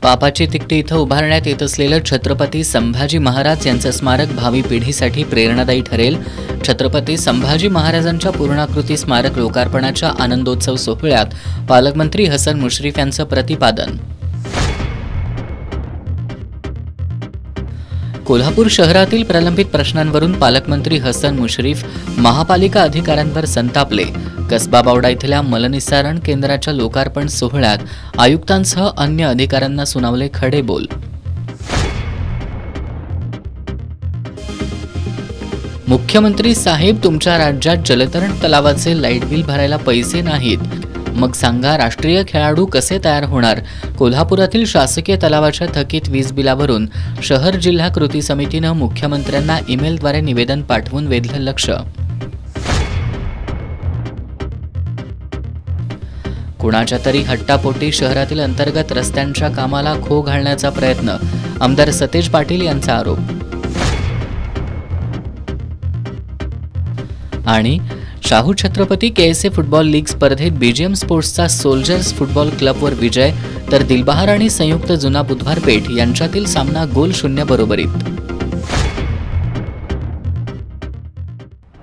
पापाची तिकटी इथं उभारण्यात येत असलेलं छत्रपती संभाजी महाराज यांचं स्मारक भावी पिढीसाठी प्रेरणादायी ठरेल. छत्रपती संभाजी महाराजांच्या पूर्णाकृती स्मारक लोकार्पणाच्या आनंदोत्सव सोहळ्यात पालकमंत्री हसन मुश्रीफ यांचं प्रतिपादन. कोल्हापूर शहरातील प्रलंबित प्रश्नांवरून पालकमंत्री हसन मुश्रीफ महापालिका अधिकाऱ्यांवर संतापले. कसबा बावडा इथल्या मलनिस्सारण केंद्राच्या लोकार्पण सोहळ्यात आयुक्तांसह अन्य अधिकाऱ्यांना सुनावले खडे बोल. मुख्यमंत्री साहेब, तुमच्या राज्यात जलतरण तलावाचे लाईट बिल भरायला पैसे नाहीत, मग सांगा राष्ट्रीय खेळाडू कसे तयार होणार? कोल्हापुरातील शासकीय तलावाच्या थकीत वीज बिलावरून शहर जिल्हा कृती समितीनं मुख्यमंत्र्यांना ईमेलद्वारे निवेदन पाठवून वेधलं लक्ष. कुणाच्या तरी हट्टापोटी शहरातील अंतर्गत रस्त्यांच्या कामाला खो घालण्याचा प्रयत्न, आमदार सतेज पाटील यांचा आरोप. आणि Shahu Chhatrapati KSA football league स्पर्धेत BGM स्पोर्ट्सचा सोल्जर्स फुटबॉल क्लबवर विजय, तर दिलबहार आणि संयुक्त जुना बुधवार पेठ यांच्यातील सामना गोल 0 बरोबरीत.